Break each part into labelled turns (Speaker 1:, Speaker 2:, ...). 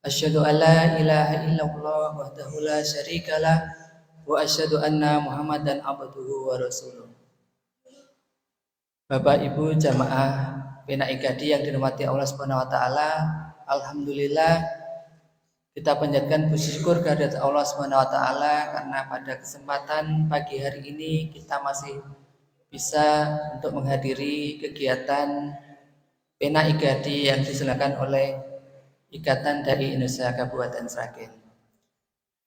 Speaker 1: Asyhadu an la ilaha illallah wahdahu la syarikalah wa asyhadu anna Muhammadan abduhu wa rasuluh. Bapak Ibu jamaah Pena Igadi yang dirahmati Allah Subhanahu wa taala, alhamdulillah kita panjatkan puji syukur kehadirat Allah Subhanahu wa taala karena pada kesempatan pagi hari ini kita masih bisa untuk menghadiri kegiatan Pena Igadi yang diselenggarakan oleh Ikatan Dai Indonesia Kabupaten Sragen.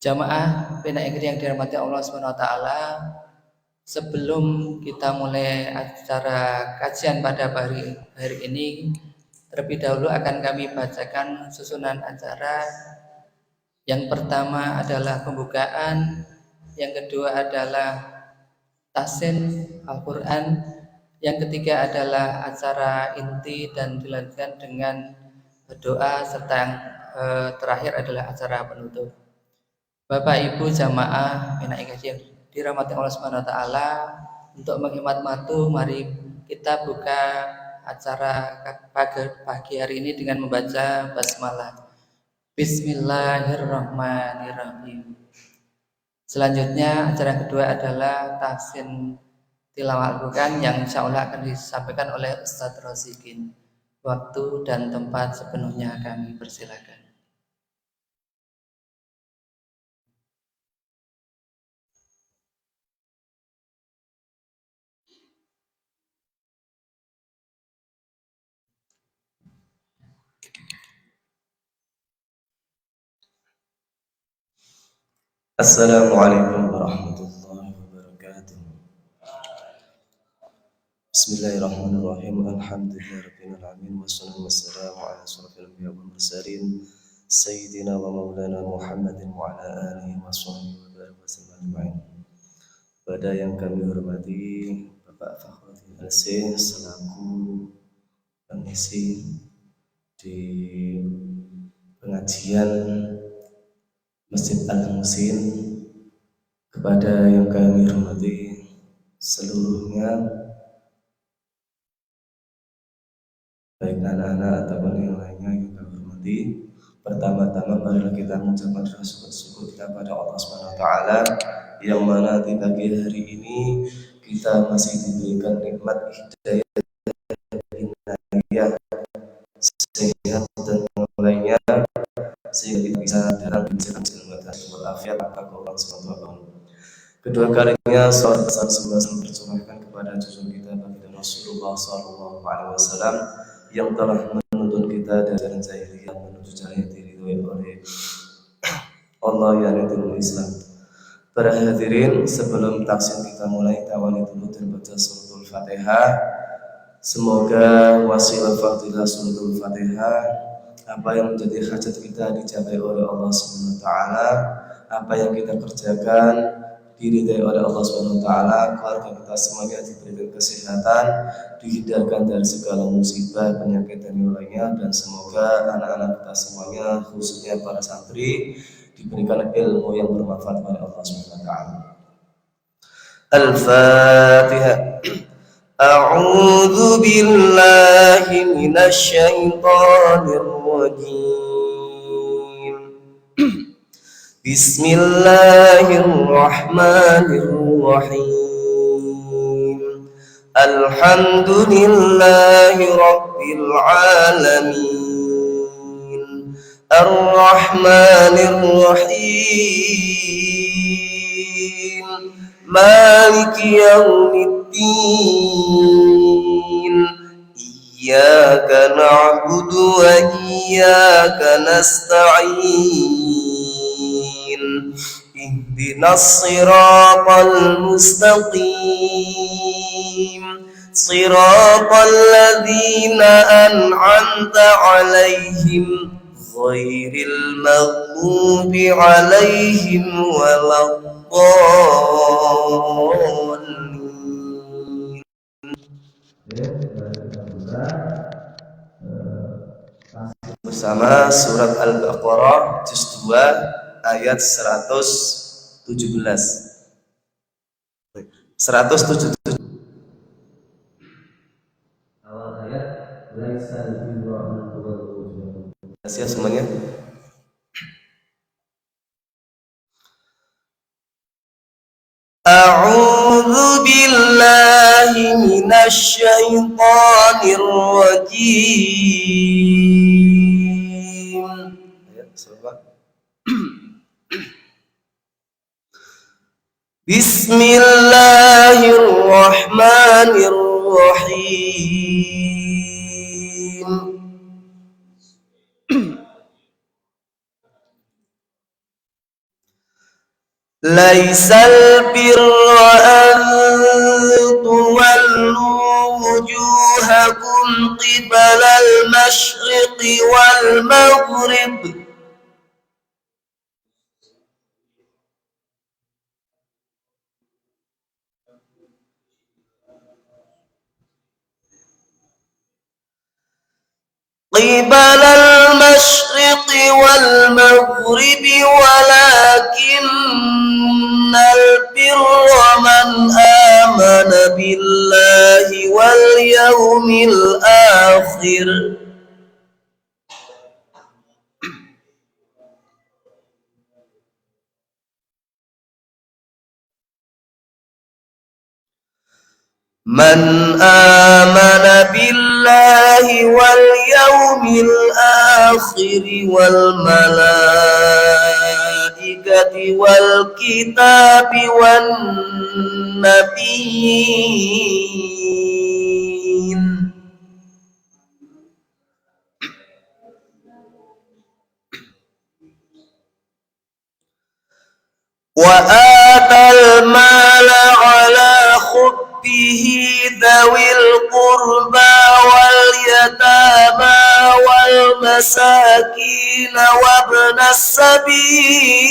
Speaker 1: Jamaah Pena Igadi yang dirahmati Allah Subhanahu wa taala, sebelum kita mulai acara kajian pada hari ini, terlebih dahulu akan kami bacakan susunan acara. Yang pertama adalah pembukaan, yang kedua adalah tahsin Al-Quran, yang ketiga adalah acara inti dan dilanjutkan dengan doa, serta yang terakhir adalah acara penutup. Bapak Ibu jamaah Pena Igadi yang dirahmati Allah Subhanahu wa taala, untuk menghemat waktu mari kita buka acara pagi hari ini dengan membaca basmalah. Bismillahirrahmanirrahim. Selanjutnya acara kedua adalah tahsin tilawah Al-Quran yang insya Allah akan disampaikan oleh Ustadz Rosikin. Waktu dan tempat sepenuhnya kami persilakan.
Speaker 2: Assalamualaikum warahmatullahi wabarakatuh. Bismillahirrahmanirrahim. Alhamdulillahirabbil alamin wassalatu wassalamu ala asyrofil anbiya'i wal mursalin sayyidina wa maulana Muhammadin wa ala alihi washabbihi wa baraka wasallam. Pada yang kami hormati Bapak Fakhruddin Al-Sin selaku pengisi di pengajian Masjid Al-Muhsin, kepada yang kami hormati seluruhnya, baik anak-anak ataupun yang lainnya yang kami hormati. Pertama-tama marilah kita mengucapkan rasa syukur kita pada Allah Subhanahu wa taala yang mana di pagi hari ini kita masih diberikan nikmat hidayah, sehat dan yang lainnya, sehingga kita bisa datang di masjid walafiat tanpa kurang suatu apapun. Kedua kalinya salat pesan semoga tercurahkan kepada cucu kita baginda Rasulullah SAW yang telah menuntun kita dari jalan jahiliyah menuju jalan yang diridhoi oleh Allah, yaitu Islam. Para hadirin, sebelum taksin kita mulai, tawali dulu dan baca suratul Fatihah. Semoga wasilah fadilah suratul Fatihah, apa yang menjadi hajat kita dicapai oleh Allah Subhanahu wa taala, apa yang kita kerjakan diridhai oleh Allah Subhanahu wa taala, keluarga kita semuanya diberikan kesehatan, dihindarkan dari segala musibah, penyakit dan yang lainnya, dan semoga anak-anak kita semuanya khususnya para santri diberikan ilmu yang bermanfaat oleh Allah Subhanahu wa taala. Al-Fatihah. A'udzu billahi minasy syaithanir rajim. Bismillahirrahmanirrahim. Alhamdulillahi rabbil alamin. Ar-Rahmanir-Rahim. Maliki yaumiddin. Iyyaka na'budu wa iyyaka nasta'in. Ihdinas siratal mustaqim. Siratal ladzina an'amta 'alaihim ghairil maghdubi 'alaihim waladdallin. Bersama surat Al-Baqarah juz 2 ayat 117. 177. Awal ayat laisal birra man tuwallu wujuhakum. Siap semuanya? من الشيطان الرجيم. بسم الله الرحمن الرحيم. ليس البر أن تولوا وجوهكم قبل المشرق والمغرب ولكن البر من آمن بالله واليوم الآخر من آمن بالله واليوم الآخر والملائكة والكتاب والنبيين وآتى المال على حبه ذوي القربى واليتامى والمساكين وابن السبيل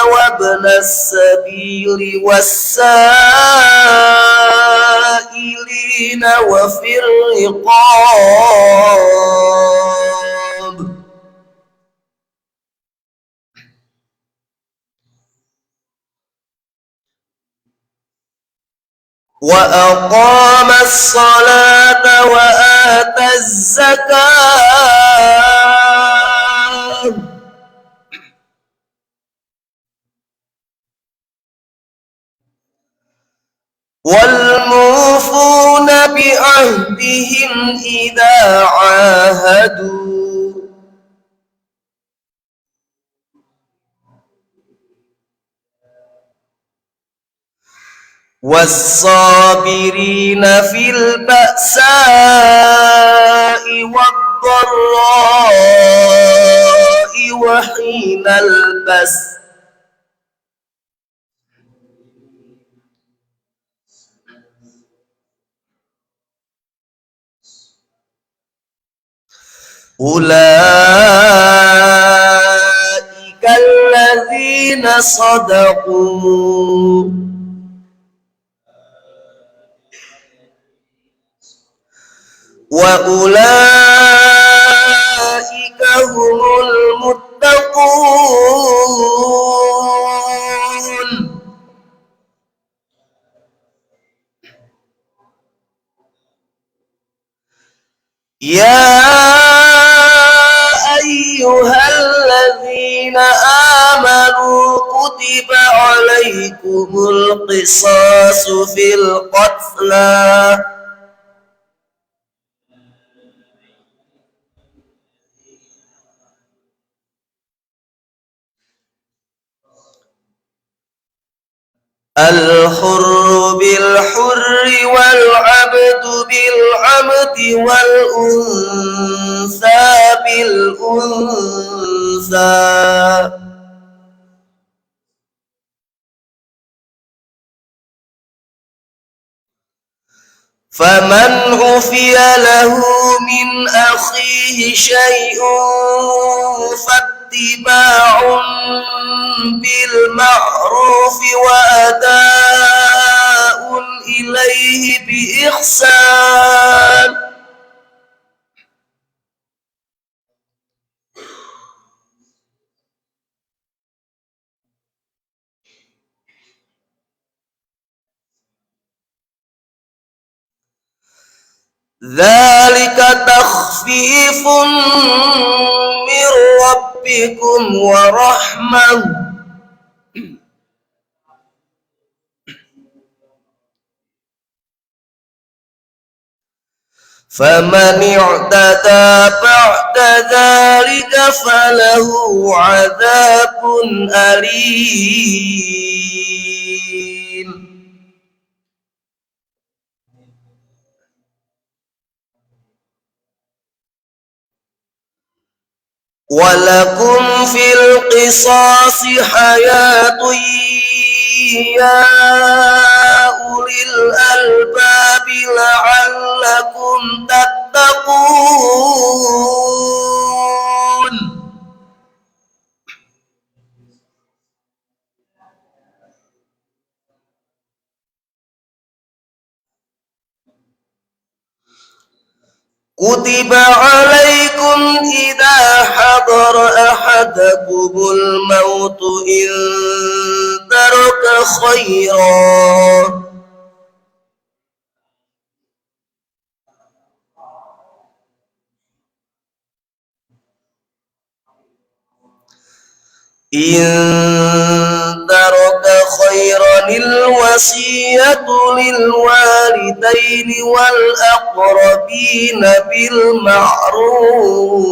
Speaker 2: وابن السبيل والسائلين وفي الرقاب وأقام الصلاة وآتى الزكاة والموفون بعهدهم إذا عاهدوا والصابرين في البأساء والضراء وحين البأس أولئك الذين صدقوا وأولئك هم المتقون. يا أيها الذين آمنوا كتب عليكم القصاص في القتلى الحر بالحر والعبد بالعبد والأنثى بالأنثى فمن عفي له من أخيه شيء فاتباع بالمعروف وأداء إليه بإحسان dzalika takhfifun mir rabbikum wa rahmah faman i'tada ba'da dzalika falahu 'adzabun alim. Walakum fil qisasi hayatun ya ulil albabi la'allakum tattaqun. Kutiba alaikum idha hadara ahadakumul mautu in taraka khairan wasiyatu lil walidaini wal aqrabina bil ma'ruf.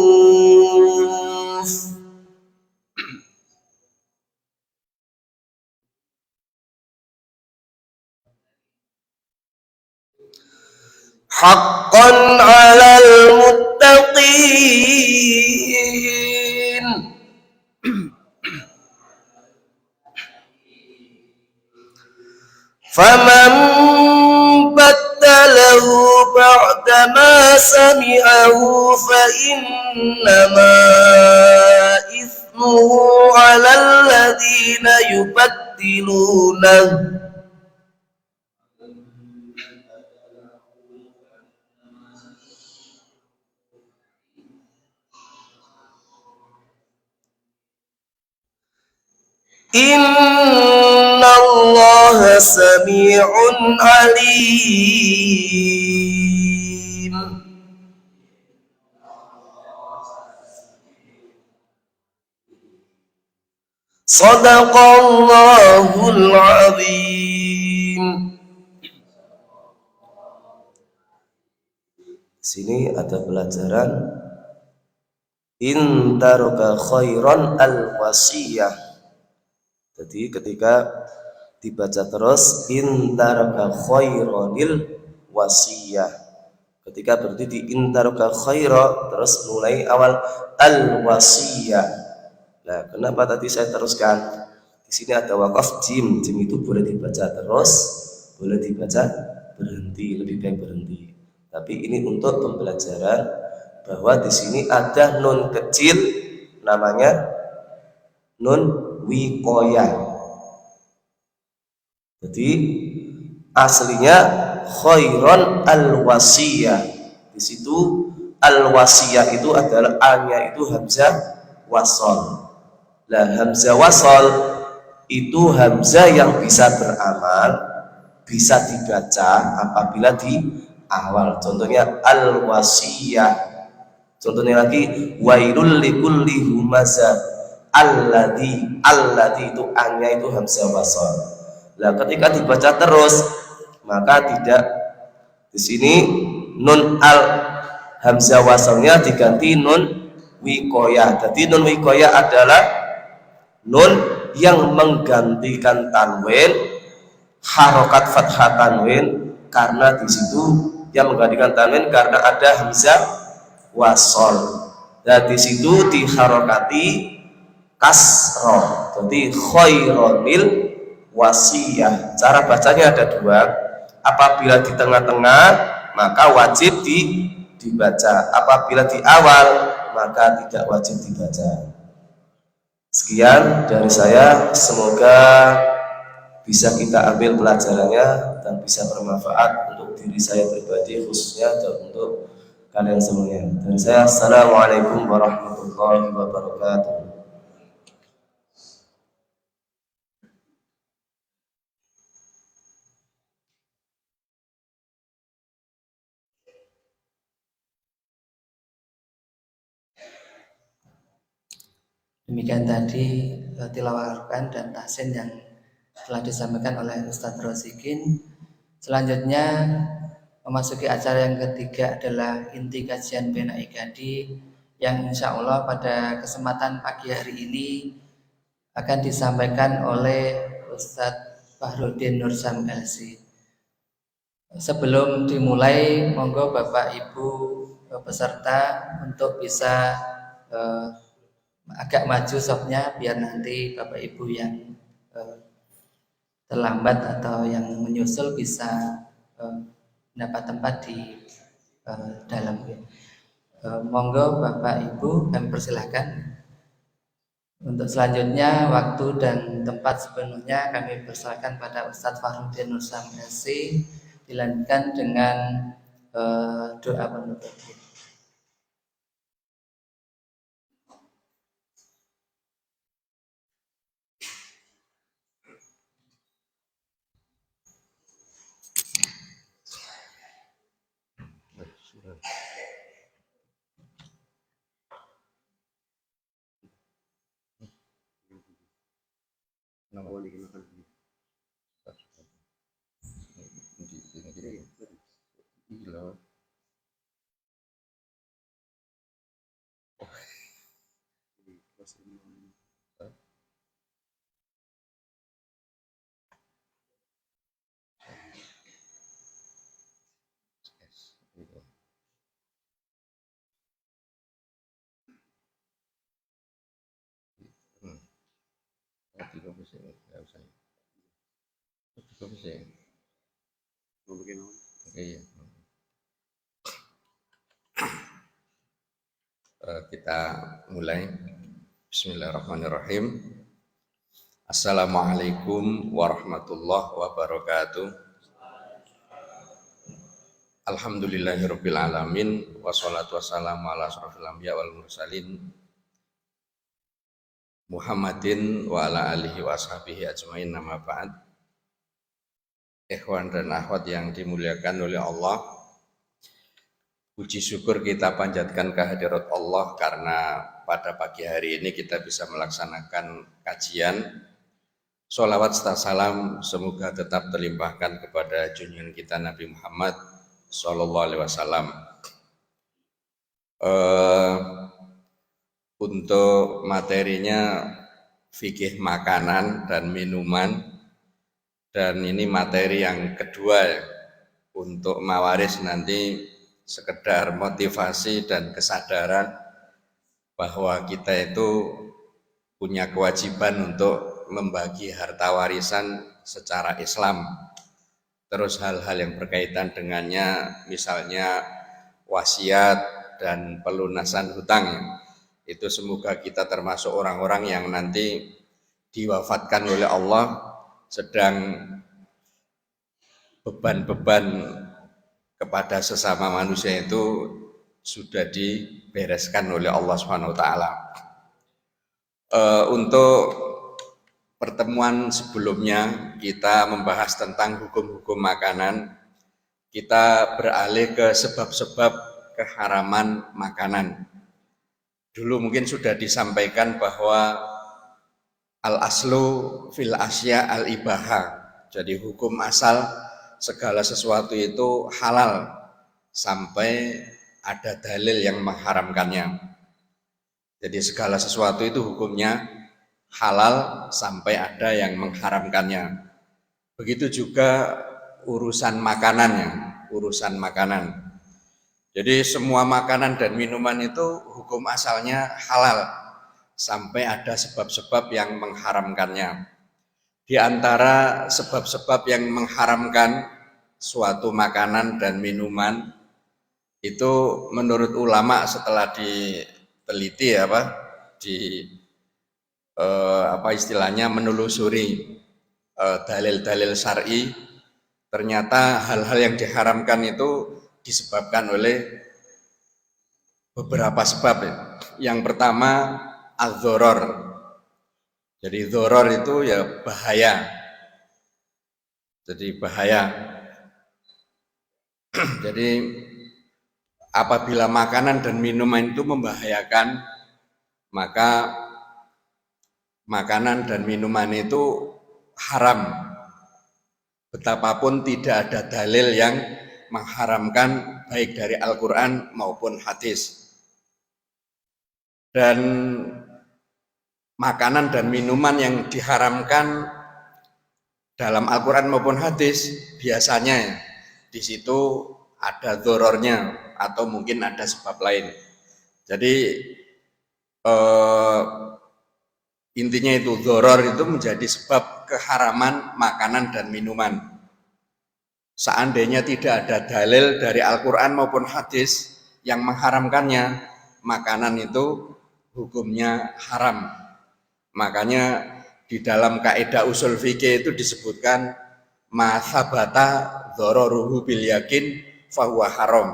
Speaker 2: Haqqan 'alal muttaqin. Faman baddalahu ba'da ma sami'ahu fa innama ithmuhu 'alal ladzina yubaddilunahu. Innallaha sami'un alim. Shadaqallahul azim. Sini ada pelajaran in taraka khairan al wasiyah. Jadi ketika dibaca terus in taraka khairanil wasiyah, ketika berarti di in taraka khaira terus mulai awal al wasiyah. Nah, kenapa tadi saya teruskan? Di sini ada wakaf jim. Jim itu boleh dibaca terus, boleh dibaca berhenti, lebih baik berhenti. Tapi ini untuk pembelajaran bahwa di sini ada nun kecil namanya nun wikoyah. Jadi aslinya khairon al-wasiyah. Di situ al-wasiyah itu adalah a-nya itu hamzah wasol. Nah, hamzah wasol itu hamzah yang bisa beramal, bisa dibaca apabila di awal. Contohnya al-wasiyah. Contohnya lagi wailul likulli humazah. Alladhi itu a-nya itu hamzah wasol. Nah, ketika dibaca terus maka tidak di sini nun al hamzah wasolnya diganti nun wikoyah. Jadi nun wikoyah adalah nun yang menggantikan tanwin harokat fathah tanwin, karena di situ yang menggantikan tanwin karena ada hamzah wasol. Dan di situ diharokati kasroh, jadi khaironil wasiyah. Cara bacanya ada dua. Apabila di tengah-tengah maka wajib dibaca, apabila di awal maka tidak wajib dibaca. Sekian dari saya, semoga bisa kita ambil pelajarannya dan bisa bermanfaat untuk diri saya pribadi khususnya dan untuk kalian semuanya. Dari saya, assalamualaikum warahmatullahi wabarakatuh.
Speaker 1: Demikian tadi tilawah Al-Quran dan tahsin yang telah disampaikan oleh Ustadz Rosikin. Selanjutnya memasuki acara yang ketiga adalah inti kajian Bina Ikadi yang insya Allah pada kesempatan pagi hari ini akan disampaikan oleh Ustadz Fahrudin Nursam LC. Sebelum dimulai, monggo Bapak Ibu peserta untuk bisa agak maju softnya biar nanti Bapak Ibu yang terlambat atau yang menyusul bisa mendapat tempat di dalam. Monggo Bapak Ibu, kami persilahkan. Untuk selanjutnya waktu dan tempat sepenuhnya kami persilahkan pada Ustadz Fahrudin Nursam SC, dilanjutkan dengan doa penutup.
Speaker 3: Kita mulai. Bismillahirrahmanirrahim. Assalamualaikum warahmatullahi wabarakatuh. Alhamdulillahirabbil alamin wassalatu wassalamu ala asrofil anbiya wal mursalin Muhammadin wa ala alihi wa ashabihi ajmain, nama ba'd. Ikhwan dan akhwat yang dimuliakan oleh Allah, puji syukur kita panjatkan kehadirat Allah karena pada pagi hari ini kita bisa melaksanakan kajian. Sholawat serta salam semoga tetap terlimpahkan kepada junjungan kita Nabi Muhammad Sallallahu Alaihi Wasallam. Untuk materinya fikih makanan dan minuman, dan ini materi yang kedua untuk mawaris nanti sekedar motivasi dan kesadaran bahwa kita itu punya kewajiban untuk membagi harta warisan secara Islam. Terus hal-hal yang berkaitan dengannya, misalnya wasiat dan pelunasan hutang, itu semoga kita termasuk orang-orang yang nanti diwafatkan oleh Allah sedang beban-beban kepada sesama manusia itu sudah dibereskan oleh Allah Subhanahu wa taala. Untuk pertemuan sebelumnya kita membahas tentang hukum-hukum makanan. Kita beralih ke sebab-sebab keharaman makanan. Dulu mungkin sudah disampaikan bahwa al-aslu fil asya al-ibaha. Jadi hukum asal segala sesuatu itu halal sampai ada dalil yang mengharamkannya. Jadi segala sesuatu itu hukumnya halal sampai ada yang mengharamkannya. Begitu juga urusan makanannya, urusan makanan. Jadi semua makanan dan minuman itu hukum asalnya halal sampai ada sebab-sebab yang mengharamkannya. Di antara sebab-sebab yang mengharamkan suatu makanan dan minuman itu menurut ulama setelah diteliti istilahnya menelusuri dalil-dalil syar'i, ternyata hal-hal yang diharamkan itu disebabkan oleh beberapa sebab. Yang pertama az-dzaror. Jadi dzaror itu ya bahaya. Jadi bahaya. Jadi apabila makanan dan minuman itu membahayakan, maka makanan dan minuman itu haram. Betapapun tidak ada dalil yang mengharamkan baik dari Al-Quran maupun hadis. Dan makanan dan minuman yang diharamkan dalam Al-Quran maupun hadis biasanya di situ ada dzararnya atau mungkin ada sebab lain. Jadi intinya itu dzaror itu menjadi sebab keharaman makanan dan minuman. Seandainya tidak ada dalil dari Al-Quran maupun hadis yang mengharamkannya, makanan itu hukumnya haram. Makanya di dalam kaidah usul fikih itu disebutkan ma tsabata dzararuhu bil yakin fahuwa haram.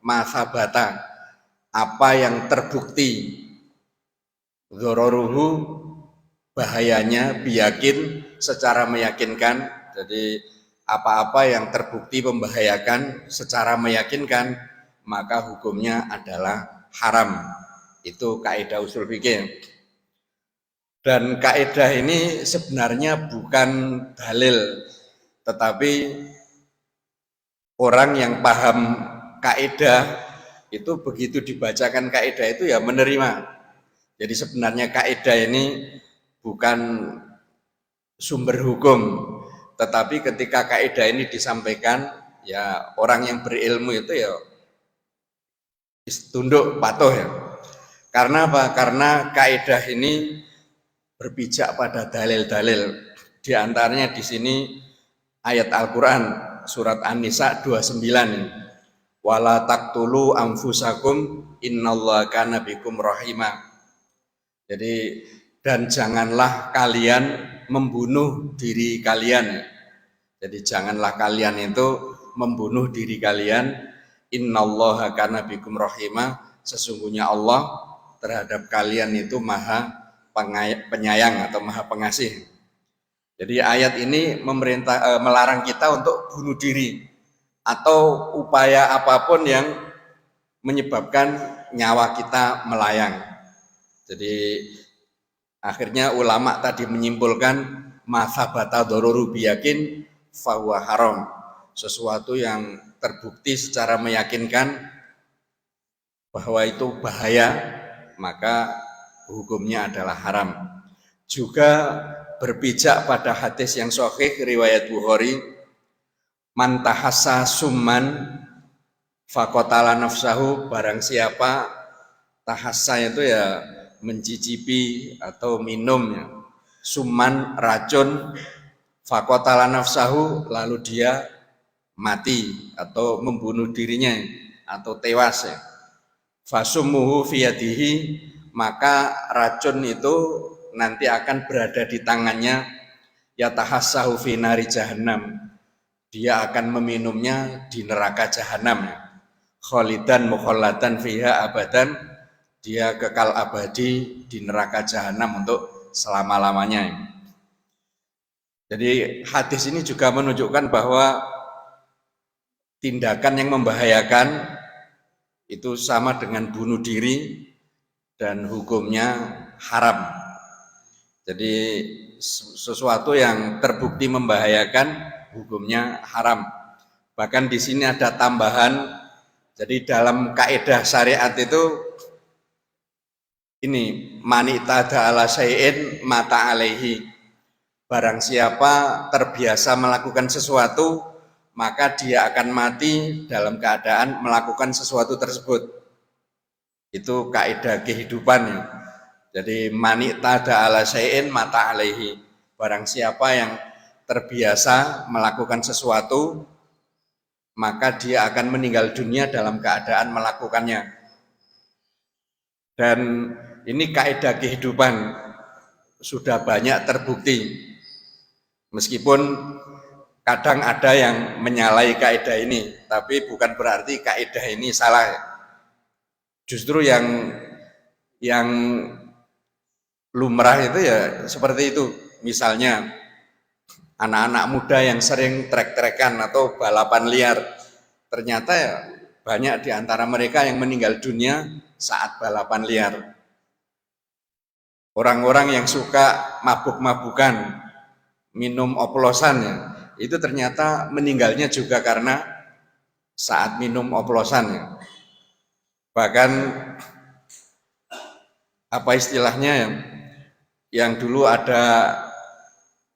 Speaker 3: Ma tsabata, apa yang terbukti, dzararuhu, bahayanya, biyakin, secara meyakinkan. Jadi apa-apa yang terbukti membahayakan secara meyakinkan, maka hukumnya adalah haram. Itu kaidah usul fikih. Dan kaidah ini sebenarnya bukan dalil, tetapi orang yang paham kaidah itu begitu dibacakan kaidah itu ya menerima. Jadi sebenarnya kaidah ini bukan sumber hukum, tetapi ketika kaidah ini disampaikan, ya orang yang berilmu itu ya tunduk patuh ya. Karena apa? Karena kaidah ini berpijak pada dalil-dalil. Di antaranya di sini ayat Al-Quran surat An-Nisa 29. Wala taqtulu anfusakum innallaha kana bikum rahimah. Jadi dan janganlah kalian membunuh diri kalian. Jadi janganlah kalian itu membunuh diri kalian. Innallaha kana bikum rahimah. Sesungguhnya Allah terhadap kalian itu maha penyayang atau maha pengasih. Jadi ayat ini melarang kita untuk bunuh diri atau upaya apapun yang menyebabkan nyawa kita melayang. Jadi akhirnya ulama tadi menyimpulkan masabata dzaruru biyakin fahuwa haram. Sesuatu yang terbukti secara meyakinkan bahwa itu bahaya, maka hukumnya adalah haram. Juga berpijak pada hadis yang sahih riwayat Bukhari, man tahassa summan faqatala nafsahu, barang siapa tahassa itu ya mencicipi atau minum ya, summan racun, faqatala nafsahu lalu dia mati atau membunuh dirinya atau tewas ya, fasumuhu fiyadihi, maka racun itu nanti akan berada di tangannya, yatahassahu fi nari jahannam, dia akan meminumnya di neraka jahanam, khalidan mukhalladan fiha abadan, dia kekal abadi di neraka jahanam untuk selama-lamanya. Jadi hadis ini juga menunjukkan bahwa tindakan yang membahayakan itu sama dengan bunuh diri dan hukumnya haram. Jadi sesuatu yang terbukti membahayakan hukumnya haram. Bahkan di sini ada tambahan. Jadi dalam kaidah syariat itu ini manita ala syai'in mata alaihi. Barang siapa terbiasa melakukan sesuatu, maka dia akan mati dalam keadaan melakukan sesuatu tersebut. Itu kaidah kehidupan. Jadi manita ala syai'in mata alaihi. Barang siapa yang terbiasa melakukan sesuatu, maka dia akan meninggal dunia dalam keadaan melakukannya. Dan ini kaidah kehidupan sudah banyak terbukti. Meskipun kadang ada yang menyalahi kaidah ini, tapi bukan berarti kaidah ini salah. Justru yang lumrah itu ya seperti itu. Misalnya anak-anak muda yang sering trek-trekan atau balapan liar, ternyata ya banyak di antara mereka yang meninggal dunia saat balapan liar. Orang-orang yang suka mabuk-mabukan, minum oplosan ya, itu ternyata meninggalnya juga karena saat minum oplosan ya. Bahkan apa istilahnya yang dulu ada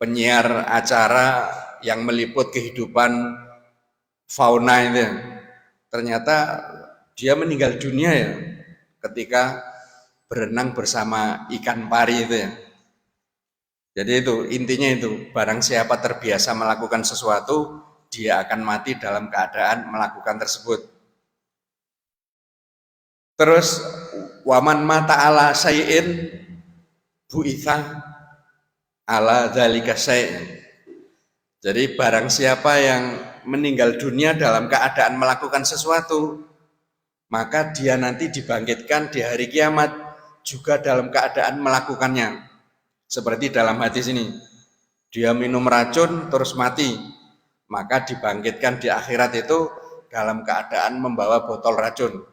Speaker 3: penyiar acara yang meliput kehidupan fauna itu ya, ternyata dia meninggal dunia ya ketika berenang bersama ikan pari itu ya. Jadi itu intinya itu, barang siapa terbiasa melakukan sesuatu, dia akan mati dalam keadaan melakukan tersebut. Terus waman mata ala sayin bu'itha ala dzalika syai'in. Jadi barang siapa yang meninggal dunia dalam keadaan melakukan sesuatu, maka dia nanti dibangkitkan di hari kiamat juga dalam keadaan melakukannya. Seperti dalam hadis ini, dia minum racun terus mati, maka dibangkitkan di akhirat itu dalam keadaan membawa botol racun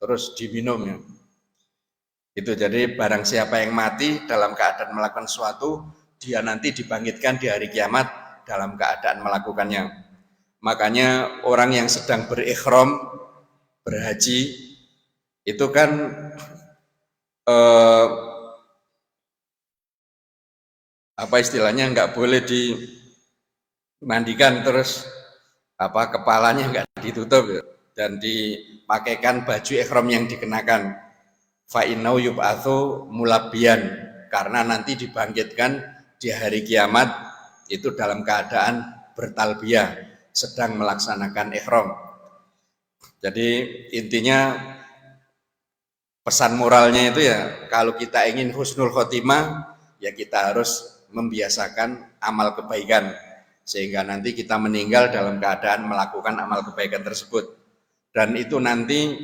Speaker 3: terus diminumnya. Itu jadi barang siapa yang mati dalam keadaan melakukan sesuatu, dia nanti dibangkitkan di hari kiamat dalam keadaan melakukannya. Makanya orang yang sedang berikhram, berhaji, itu kan apa istilahnya, nggak boleh dimandikan terus kepalanya nggak ditutup dan dipakaikan baju ihram yang dikenakan. Fa innau yub'atsu mulabbiyan, karena nanti dibangkitkan di hari kiamat itu dalam keadaan bertalbiyah, sedang melaksanakan ihram. Jadi intinya pesan moralnya itu ya, kalau kita ingin husnul khotimah ya kita harus membiasakan amal kebaikan sehingga nanti kita meninggal dalam keadaan melakukan amal kebaikan tersebut, dan itu nanti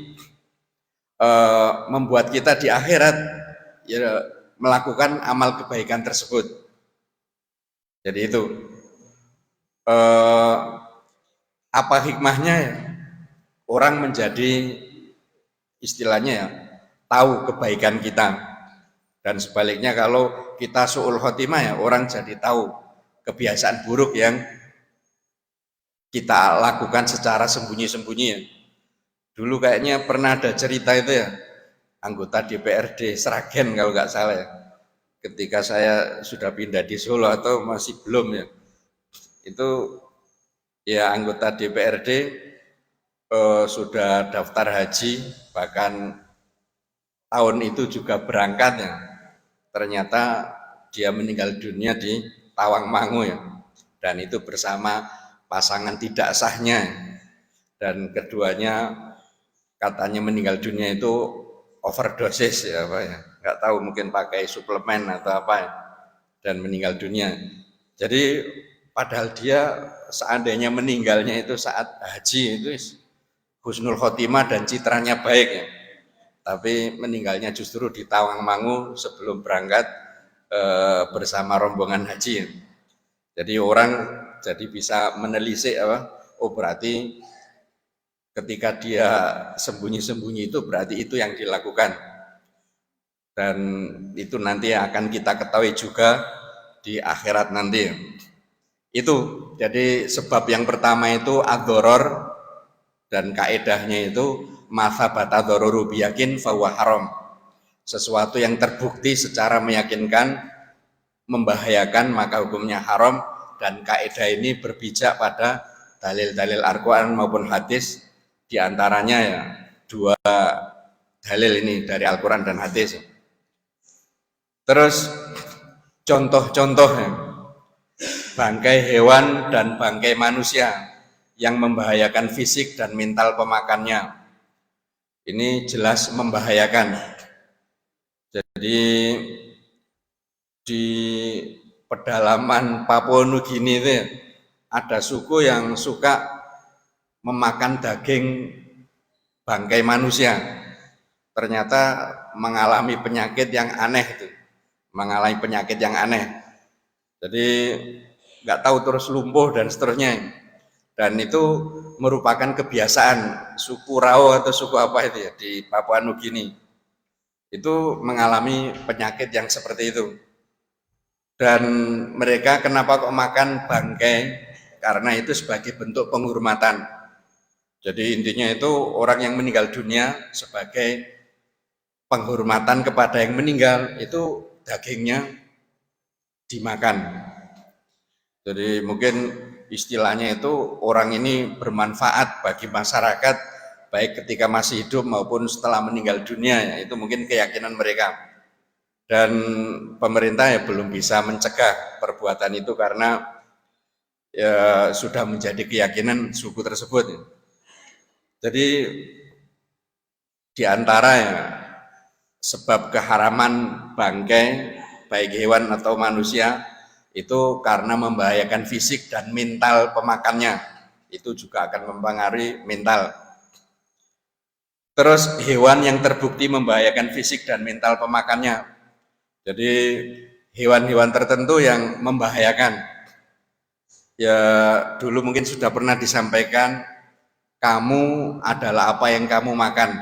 Speaker 3: membuat kita di akhirat ya melakukan amal kebaikan tersebut. Jadi itu apa hikmahnya ya? Orang menjadi istilahnya ya tahu kebaikan kita, dan sebaliknya kalau kita su'ul khotimah ya orang jadi tahu kebiasaan buruk yang kita lakukan secara sembunyi-sembunyi ya. Dulu kayaknya pernah ada cerita itu ya, anggota DPRD Sragen kalau nggak salah ya, ketika saya sudah pindah di Solo atau masih belum ya, itu ya anggota DPRD sudah daftar haji, bahkan tahun itu juga berangkat ya, ternyata dia meninggal dunia di Tawangmangu ya, dan itu bersama pasangan tidak sahnya, dan keduanya katanya meninggal dunia itu overdosis ya apa ya, nggak tahu mungkin pakai suplemen atau apa ya, dan meninggal dunia. Jadi padahal dia seandainya meninggalnya itu saat haji itu husnul khotimah dan citranya baik ya, tapi meninggalnya justru di Tawangmangu sebelum berangkat bersama rombongan haji. Jadi orang jadi bisa menelisik oh berarti ketika dia sembunyi-sembunyi itu berarti itu yang dilakukan, dan itu nanti akan kita ketahui juga di akhirat nanti. Itu jadi sebab yang pertama itu ad-doror, dan kaedahnya itu mathabata dororu biyakin fahuwa haram, sesuatu yang terbukti secara meyakinkan membahayakan maka hukumnya haram, dan kaedah ini berpijak pada dalil-dalil Al-Quran maupun hadis, diantaranya ya dua dalil ini dari Al-Quran dan hadis. Terus contoh-contohnya bangkai hewan dan bangkai manusia yang membahayakan fisik dan mental pemakannya, ini jelas membahayakan. Jadi di pedalaman Papua Nugini itu ada suku yang suka memakan daging bangkai manusia, ternyata mengalami penyakit yang aneh itu, mengalami penyakit yang aneh. Jadi nggak tahu terus lumpuh dan seterusnya. Dan itu merupakan kebiasaan suku Rao atau suku apa itu ya di Papua Nugini. itu mengalami penyakit yang seperti itu. Dan mereka kenapa kok makan bangkai? Karena itu sebagai bentuk penghormatan. Jadi intinya itu orang yang meninggal dunia sebagai penghormatan kepada yang meninggal, itu dagingnya dimakan. Jadi mungkin istilahnya itu orang ini bermanfaat bagi masyarakat baik ketika masih hidup maupun setelah meninggal dunia, ya, itu mungkin keyakinan mereka. Dan pemerintah ya belum bisa mencegah perbuatan itu karena ya sudah menjadi keyakinan suku tersebut. Jadi di antara ya, sebab keharaman bangkai baik hewan atau manusia itu karena membahayakan fisik dan mental pemakannya, itu juga akan mempengaruhi mental. Terus hewan yang terbukti membahayakan fisik dan mental pemakannya, jadi hewan-hewan tertentu yang membahayakan, ya dulu mungkin sudah pernah disampaikan, kamu adalah apa yang kamu makan.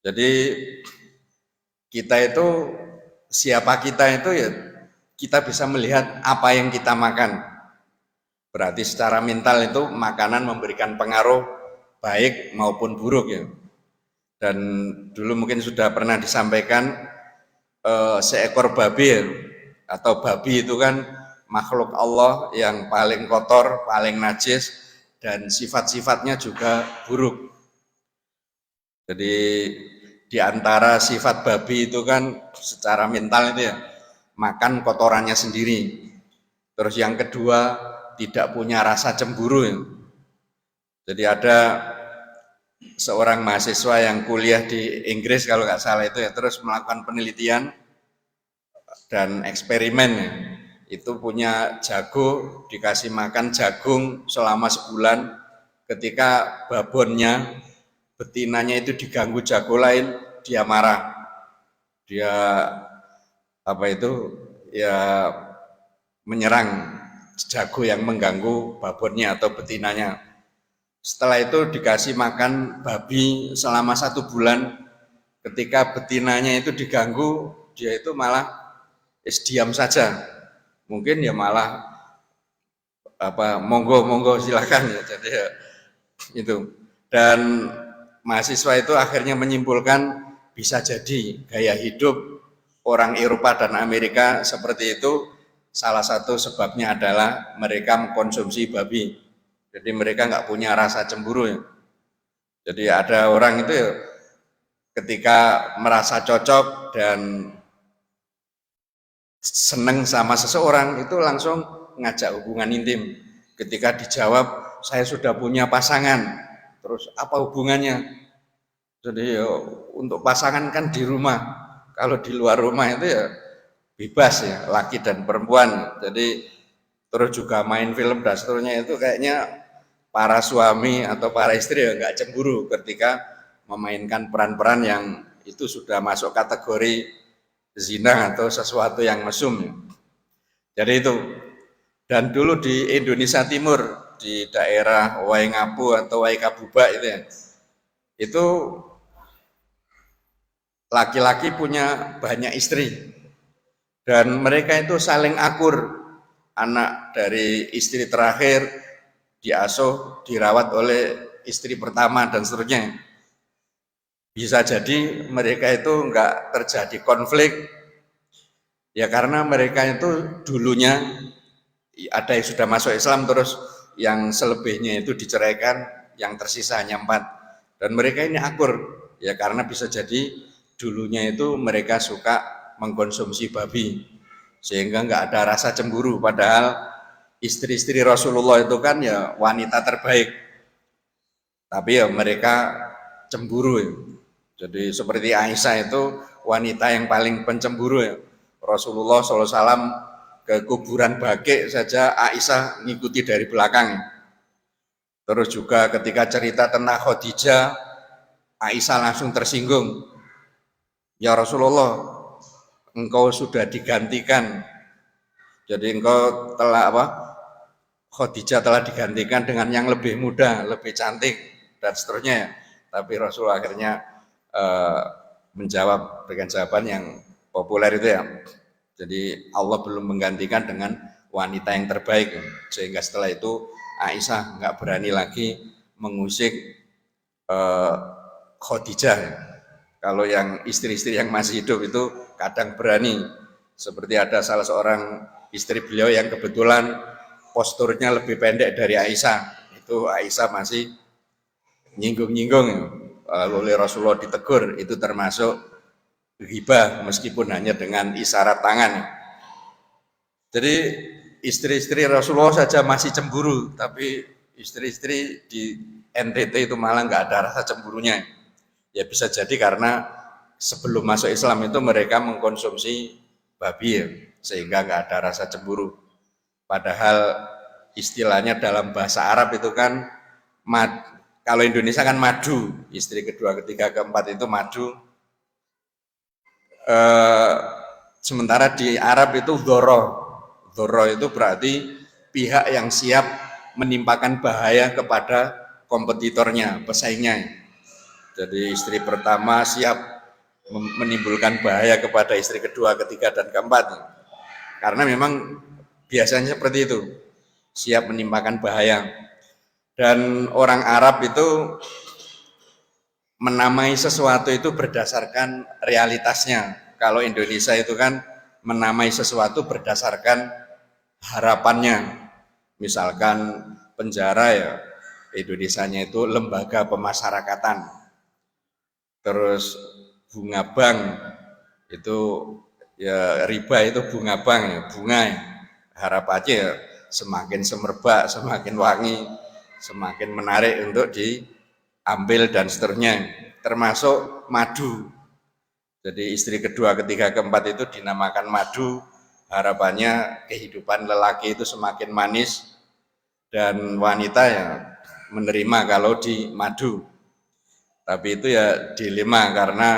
Speaker 3: Jadi kita itu, siapa kita itu ya kita bisa melihat apa yang kita makan. Berarti secara mental itu makanan memberikan pengaruh baik maupun buruk ya. Dan dulu mungkin sudah pernah disampaikan, seekor babi ya, atau babi itu kan makhluk Allah yang paling kotor, paling najis, dan sifat-sifatnya juga buruk. Jadi di antara sifat babi itu kan secara mental itu ya makan kotorannya sendiri. Terus yang kedua, tidak punya rasa cemburu ya. Jadi ada seorang mahasiswa yang kuliah di Inggris kalau nggak salah itu ya, terus melakukan penelitian dan eksperimen ya. Itu punya jago, dikasih makan jagung selama sebulan, ketika babonnya, betinanya itu diganggu jago lain, dia marah, dia apa itu ya menyerang jago yang mengganggu babonnya atau betinanya. Setelah itu dikasih makan babi selama 1 bulan, ketika betinanya itu diganggu, dia itu malah diam saja, mungkin ya malah apa monggo silakan ya. Jadi ya, itu. Dan mahasiswa itu akhirnya menyimpulkan bisa jadi gaya hidup orang Eropa dan Amerika seperti itu, salah satu sebabnya adalah mereka mengkonsumsi babi. Jadi mereka nggak punya rasa cemburu ya. Jadi ada orang itu ya, ketika merasa cocok dan seneng sama seseorang itu langsung ngajak hubungan intim. Ketika dijawab, saya sudah punya pasangan, terus apa hubungannya? Jadi ya, untuk pasangan kan di rumah, kalau di luar rumah itu ya bebas ya, laki dan perempuan. Jadi terus juga main film dan seterusnya, itu kayaknya para suami atau para istri ya nggak cemburu ketika memainkan peran-peran yang itu sudah masuk kategori zina atau sesuatu yang mesum. Jadi itu. Dan dulu di Indonesia Timur, di daerah Waingapu atau Waikabuba itu ya, itu laki-laki punya banyak istri dan mereka itu saling akur. Anak dari istri terakhir diasuh, dirawat oleh istri pertama dan seterusnya. Bisa jadi mereka itu enggak terjadi konflik ya karena mereka itu dulunya ada yang sudah masuk Islam, terus yang selebihnya itu diceraikan, yang tersisa hanya 4. Dan mereka ini akur ya karena bisa jadi dulunya itu mereka suka mengkonsumsi babi sehingga enggak ada rasa cemburu, padahal istri-istri Rasulullah itu kan ya wanita terbaik, tapi ya mereka cemburu ya. Jadi seperti Aisyah itu wanita yang paling pencemburu ya. Rasulullah SAW ke kuburan Baqi saja Aisyah ngikuti dari belakang. Terus juga ketika cerita tentang Khadijah, Aisyah langsung tersinggung. Ya Rasulullah, engkau sudah digantikan. Jadi engkau telah Khadijah telah digantikan dengan yang lebih muda, lebih cantik dan seterusnya. Tapi Rasul akhirnya menjawab dengan jawaban yang populer itu ya. Jadi Allah belum menggantikan dengan wanita yang terbaik, sehingga setelah itu Aisyah nggak berani lagi mengusik Khadijah. Kalau yang istri-istri yang masih hidup itu kadang berani. Seperti ada salah seorang istri beliau yang kebetulan posturnya lebih pendek dari Aisyah. Itu Aisyah masih nyinggung-nyinggung. Oleh Rasulullah ditegur, itu termasuk ghibah meskipun hanya dengan isyarat tangan. Jadi istri-istri Rasulullah saja masih cemburu, tapi istri-istri di NTT itu malah nggak ada rasa cemburunya. Ya bisa jadi karena sebelum masuk Islam itu mereka mengkonsumsi babi ya, sehingga nggak ada rasa cemburu. Padahal istilahnya dalam bahasa Arab itu kan kalau Indonesia kan madu, istri kedua, ketiga, keempat itu madu. Sementara di Arab itu dhoro. Dhoro itu berarti pihak yang siap menimpakan bahaya kepada kompetitornya, pesaingnya. Jadi istri pertama siap menimbulkan bahaya kepada istri kedua, ketiga, dan keempat. Karena memang biasanya seperti itu, siap menimpakan bahaya. Dan orang Arab itu menamai sesuatu itu berdasarkan realitasnya. Kalau Indonesia itu kan menamai sesuatu berdasarkan harapannya. Misalkan penjara ya, Indonesianya itu lembaga pemasyarakatan. Terus bunga bank itu ya, riba itu bunga bank ya, bunga ya. Harapannya ya semakin semerbak, semakin wangi, semakin menarik untuk diambil dan seterusnya, termasuk madu. Jadi istri kedua, ketiga, keempat itu dinamakan madu. Harapannya kehidupan lelaki itu semakin manis dan wanita ya menerima kalau di madu. Tapi itu ya dilema, karena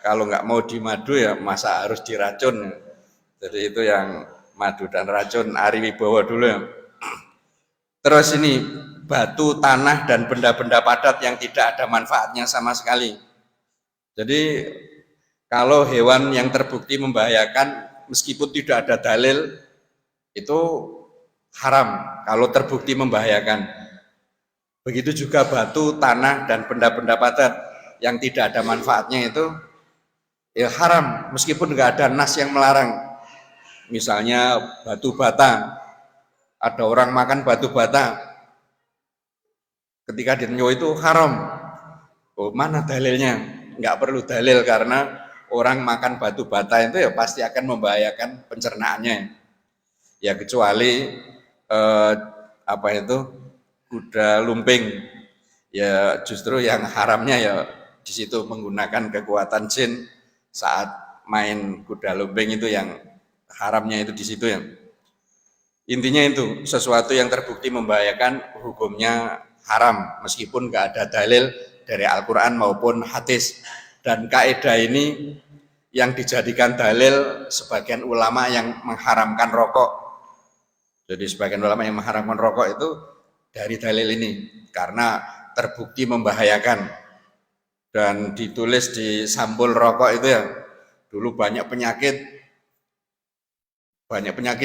Speaker 3: kalau nggak mau di madu ya masa harus diracun. Jadi itu yang madu dan racun Ari Wibowo dulu ya. Terus ini batu, tanah, dan benda-benda padat yang tidak ada manfaatnya sama sekali. Jadi kalau hewan yang terbukti membahayakan meskipun tidak ada dalil itu haram kalau terbukti membahayakan. Begitu juga batu, tanah, dan benda-benda padat yang tidak ada manfaatnya itu ya haram meskipun nggak ada nas yang melarang. Misalnya batu bata, ada orang makan batu bata, ketika ditenyuh itu haram. Oh, mana dalilnya? Nggak perlu dalil, karena orang makan batu bata itu ya pasti akan membahayakan pencernaannya. Ya kecuali apa itu kuda lumping, ya justru yang haramnya ya di situ menggunakan kekuatan jin saat main kuda lumping, itu yang haramnya itu di situ ya. Intinya itu sesuatu yang terbukti membahayakan hukumnya haram meskipun nggak ada dalil dari Al-Quran maupun hadis. Dan kaidah ini yang dijadikan dalil sebagian ulama yang mengharamkan rokok. Jadi sebagian ulama yang mengharamkan rokok itu dari dalil ini karena terbukti membahayakan. Dan ditulis di sampul rokok itu ya, dulu banyak penyakit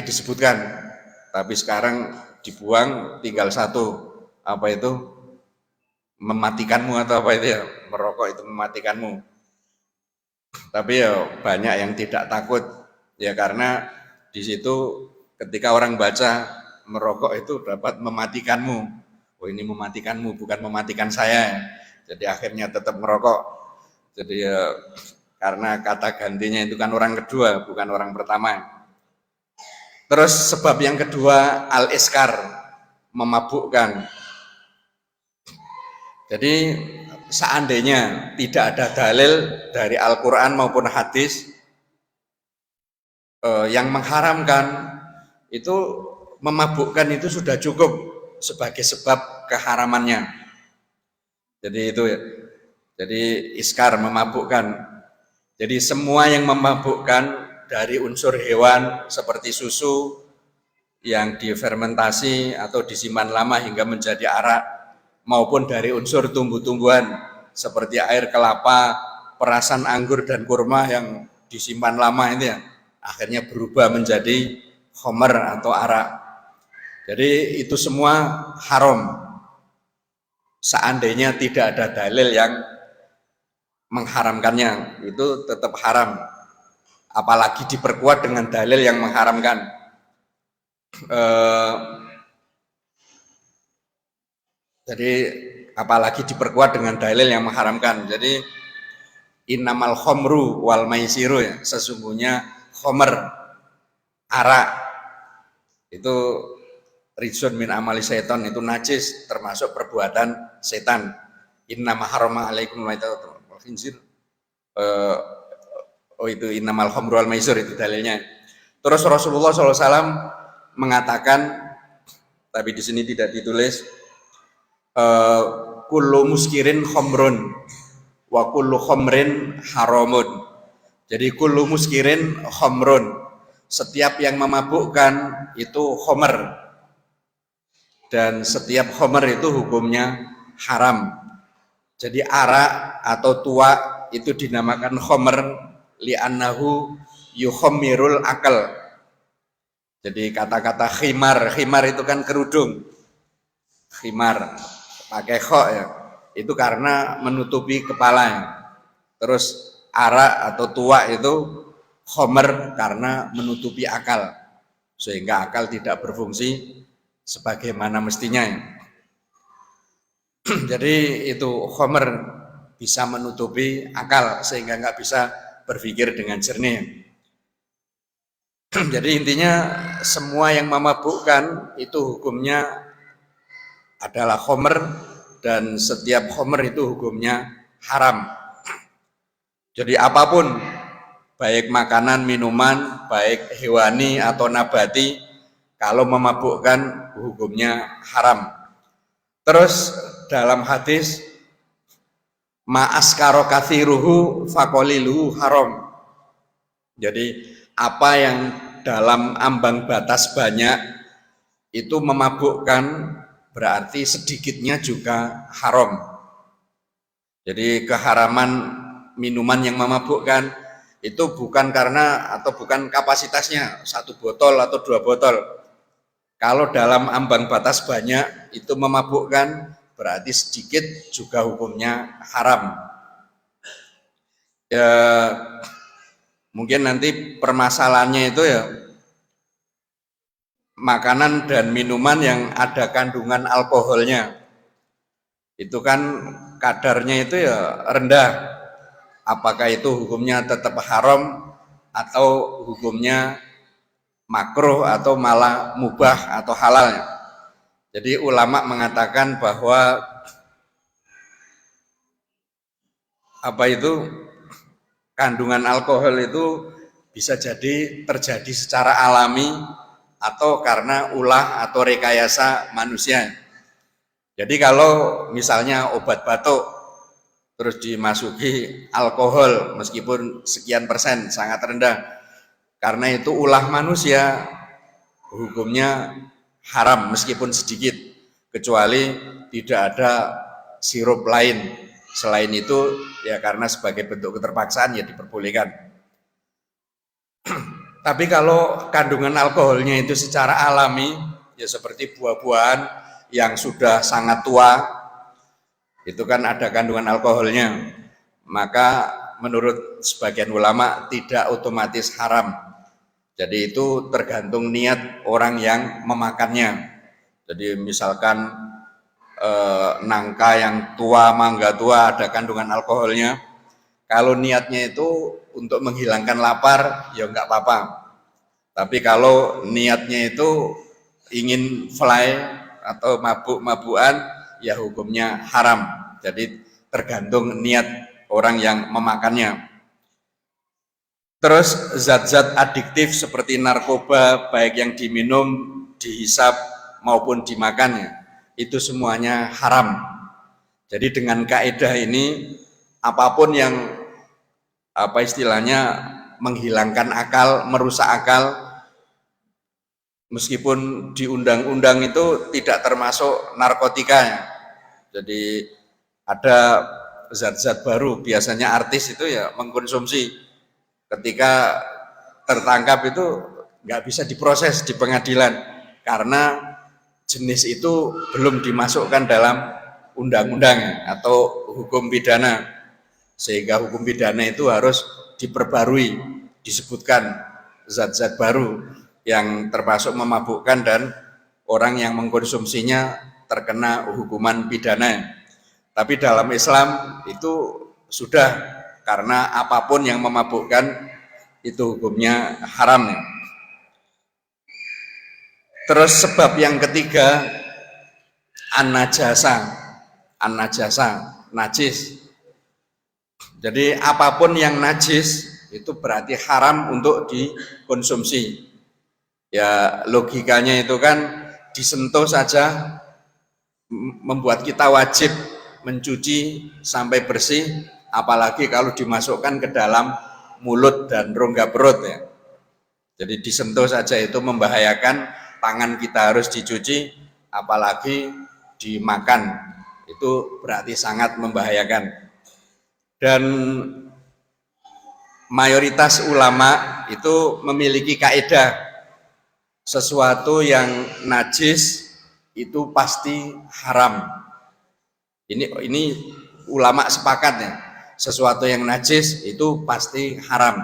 Speaker 3: disebutkan, tapi sekarang dibuang tinggal satu, apa itu, mematikanmu atau apa itu ya, merokok itu mematikanmu. Tapi ya banyak yang tidak takut ya, karena di situ ketika orang baca merokok itu dapat mematikanmu. Oh, ini mematikanmu, bukan mematikan saya. Jadi akhirnya tetap merokok. Jadi ya karena kata gantinya itu kan orang kedua, bukan orang pertama. Terus sebab yang kedua al-iskar, memabukkan. Jadi seandainya tidak ada dalil dari Al-Quran maupun hadis yang mengharamkan, itu memabukkan itu sudah cukup sebagai sebab keharamannya. Jadi itu ya. Jadi iskar, memabukkan. Jadi semua yang memabukkan dari unsur hewan seperti susu yang difermentasi atau disimpan lama hingga menjadi arak, maupun dari unsur tumbuh-tumbuhan seperti air kelapa perasan anggur dan kurma yang disimpan lama itu ya, akhirnya berubah menjadi khamr atau arak. Jadi itu semua haram. Seandainya tidak ada dalil yang mengharamkannya, itu tetap haram. Apalagi diperkuat dengan dalil yang mengharamkan. Jadi apalagi diperkuat dengan dalil yang mengharamkan. Jadi innamal khomru wal maisiru, ya, sesungguhnya khomer, arak itu rijsun min amali setan, itu najis, termasuk perbuatan setan. Innama harama alaikum maitatu wal khinzir. Itu innamal khamru wal maisir, itu dalilnya. Terus Rasulullah SAW mengatakan, tapi di sini tidak ditulis, kullu muskirin khamrun wa kullu khamrin haramun. Jadi kullu muskirin khamrun, setiap yang memabukkan itu khamr, dan setiap khamr itu hukumnya haram. Jadi arak atau tua itu dinamakan khamr li'annahu yukhammirul akal. Jadi kata-kata khimar, khimar itu kan kerudung, khimar pakai kho ya, itu karena menutupi kepala ya. Terus arak atau tua itu khamr karena menutupi akal, sehingga akal tidak berfungsi sebagaimana mestinya ya. Jadi itu khamr bisa menutupi akal sehingga nggak bisa berpikir dengan jernih. Jadi intinya semua yang memabukkan itu hukumnya adalah khamr, dan setiap khamr itu hukumnya haram. Jadi apapun, baik makanan, minuman, baik hewani atau nabati, kalau memabukkan hukumnya haram. Terus dalam hadis ma'askaro kathiruhu faqaliluhu haram. Jadi apa yang dalam ambang batas banyak itu memabukkan, berarti sedikitnya juga haram. Jadi keharaman minuman yang memabukkan itu bukan karena atau bukan kapasitasnya 1 botol atau 2 botol. Kalau dalam ambang batas banyak itu memabukkan, berarti sedikit juga hukumnya haram. Ya, mungkin nanti permasalahannya itu ya makanan dan minuman yang ada kandungan alkoholnya, itu kan kadarnya itu ya rendah. Apakah itu hukumnya tetap haram atau hukumnya makruh atau malah mubah atau halal? Jadi ulama mengatakan bahwa kandungan alkohol itu bisa jadi terjadi secara alami atau karena ulah atau rekayasa manusia. Jadi kalau misalnya obat batuk terus dimasuki alkohol meskipun sekian persen, sangat rendah, karena itu ulah manusia, hukumnya haram meskipun sedikit, kecuali tidak ada sirup lain. Selain itu ya karena sebagai bentuk keterpaksaan ya diperbolehkan. Tapi kalau kandungan alkoholnya itu secara alami, ya seperti buah-buahan yang sudah sangat tua, itu kan ada kandungan alkoholnya, maka menurut sebagian ulama tidak otomatis haram. Jadi itu tergantung niat orang yang memakannya. Jadi misalkan nangka yang tua, mangga tua ada kandungan alkoholnya, kalau niatnya itu untuk menghilangkan lapar, ya enggak apa-apa. Tapi kalau niatnya itu ingin fly atau mabuk-mabukan, ya hukumnya haram. Jadi tergantung niat orang yang memakannya. Terus zat-zat adiktif seperti narkoba, baik yang diminum, dihisap maupun dimakannya, itu semuanya haram. Jadi dengan kaidah ini, apapun yang menghilangkan akal, merusak akal, meskipun di undang-undang itu tidak termasuk narkotika. Jadi ada zat-zat baru. Biasanya artis itu ya mengkonsumsi, ketika tertangkap itu nggak bisa diproses di pengadilan karena jenis itu belum dimasukkan dalam undang-undang atau hukum pidana, sehingga hukum pidana itu harus diperbarui, disebutkan zat-zat baru yang termasuk memabukkan dan orang yang mengkonsumsinya terkena hukuman pidana. Tapi dalam Islam itu sudah, karena apapun yang memabukkan itu hukumnya haram. Terus sebab yang ketiga, an-najasa, najis. Jadi apapun yang najis itu berarti haram untuk dikonsumsi. Ya logikanya itu kan disentuh saja membuat kita wajib mencuci sampai bersih, apalagi kalau dimasukkan ke dalam mulut dan rongga perut ya. Jadi disentuh saja itu membahayakan, tangan kita harus dicuci, apalagi dimakan, itu berarti sangat membahayakan. Dan mayoritas ulama itu memiliki kaidah, sesuatu yang najis itu pasti haram. Ini ulama sepakat ya, sesuatu yang najis itu pasti haram.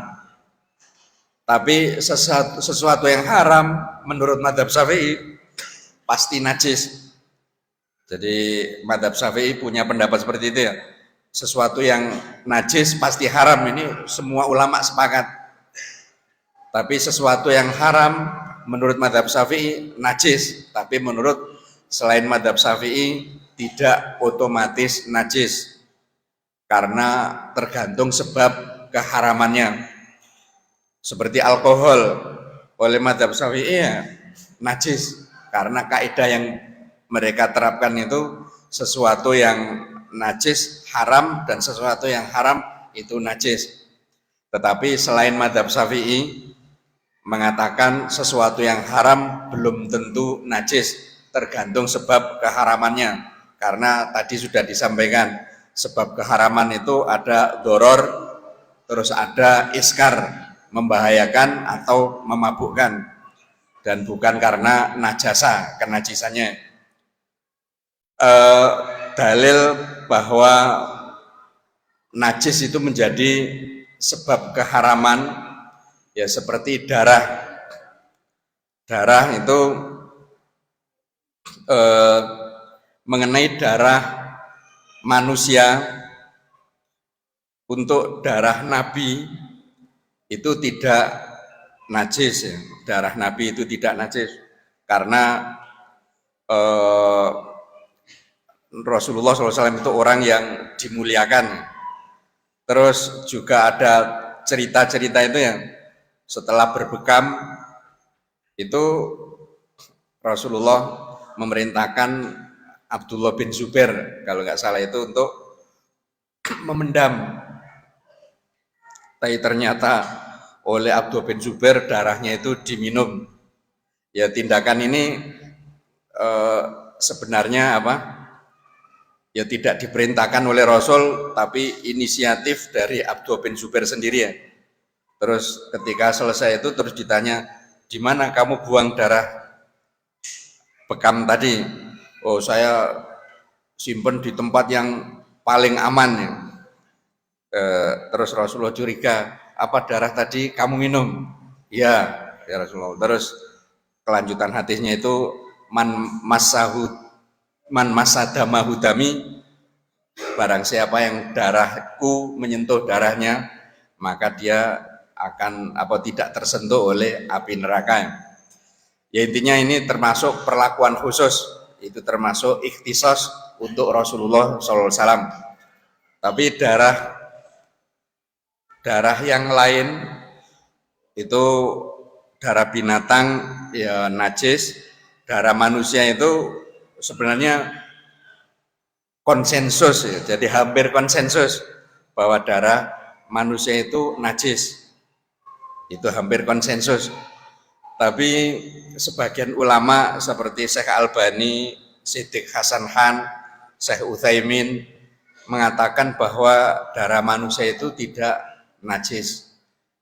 Speaker 3: Tapi sesuatu yang haram menurut mazhab Syafi'i pasti najis. Jadi mazhab Syafi'i punya pendapat seperti itu ya. Sesuatu yang najis pasti haram, ini semua ulama sepakat. Tapi sesuatu yang haram menurut mazhab Syafi'i najis, tapi menurut selain mazhab Syafi'i tidak otomatis najis, karena tergantung sebab keharamannya. Seperti alkohol, oleh mazhab Syafi'i ya najis, karena kaidah yang mereka terapkan itu sesuatu yang najis haram dan sesuatu yang haram itu najis. Tetapi selain mazhab Syafi'i mengatakan sesuatu yang haram belum tentu najis, tergantung sebab keharamannya. Karena tadi sudah disampaikan, sebab keharaman itu ada doror, terus ada iskar, membahayakan atau memabukkan, dan bukan karena najasa, kenajisannya. Dalil bahwa najis itu menjadi sebab keharaman ya seperti darah. Darah itu mengenai darah manusia, untuk darah Nabi itu tidak najis ya. Darah Nabi itu tidak najis karena Rasulullah SAW itu orang yang dimuliakan. Terus juga ada cerita-cerita itu ya, setelah berbekam itu Rasulullah memerintahkan Abdullah bin Zubair kalau nggak salah itu untuk memendam. Tapi ternyata oleh Abdullah bin Zubair darahnya itu diminum. Ya tindakan ini sebenarnya apa? Ya tidak diperintahkan oleh Rasul, tapi inisiatif dari Abdullah bin Zubair sendiri ya. Terus ketika selesai itu terus ditanya, di mana kamu buang darah bekam tadi? Oh saya simpen di tempat yang paling aman ya. Terus Rasulullah curiga, apa darah tadi kamu minum? Ya Rasulullah. Terus kelanjutan hadisnya itu man masadamahu dami, barang siapa yang darahku menyentuh darahnya, maka dia akan tidak tersentuh oleh api neraka. Ya intinya ini termasuk perlakuan khusus, itu termasuk ikhtisas untuk Rasulullah SAW. Tapi darah yang lain itu darah binatang ya najis, darah manusia itu sebenarnya konsensus ya, jadi hampir konsensus bahwa darah manusia itu najis, itu hampir konsensus. Tapi sebagian ulama seperti Syekh Albani, Siddiq Hasan Khan, Syekh Utsaimin mengatakan bahwa darah manusia itu tidak najis.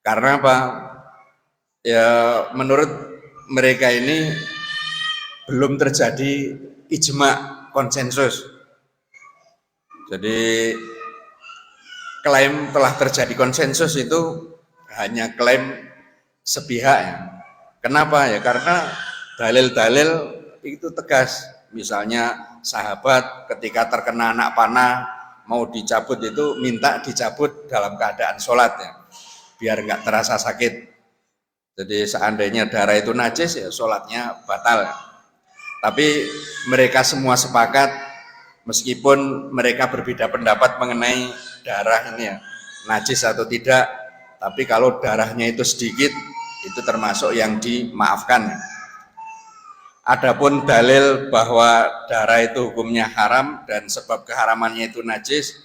Speaker 3: Karena apa? Ya menurut mereka ini belum terjadi ijma, konsensus. Jadi klaim telah terjadi konsensus itu hanya klaim sepihak ya. Kenapa ya? Karena dalil-dalil itu tegas. Misalnya sahabat ketika terkena anak panah mau dicabut itu minta dicabut dalam keadaan sholat ya, biar nggak terasa sakit. Jadi seandainya darah itu najis ya sholatnya batal. Tapi mereka semua sepakat, meskipun mereka berbeda pendapat mengenai darah ini ya, najis atau tidak, tapi kalau darahnya itu sedikit, itu termasuk yang dimaafkan. Adapun dalil bahwa darah itu hukumnya haram dan sebab keharamannya itu najis,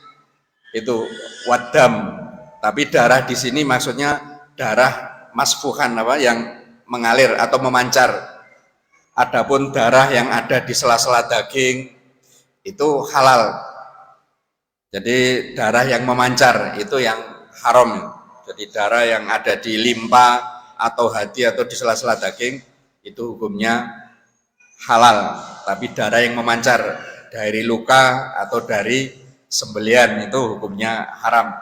Speaker 3: itu wadam. Tapi darah di sini maksudnya darah masfuhan, apa yang mengalir atau memancar. Adapun darah yang ada di sela-sela daging itu halal. Jadi darah yang memancar itu yang haram. Jadi darah yang ada di limpa atau hati atau di sela-sela daging itu hukumnya halal. Tapi darah yang memancar dari luka atau dari sembelian itu hukumnya haram.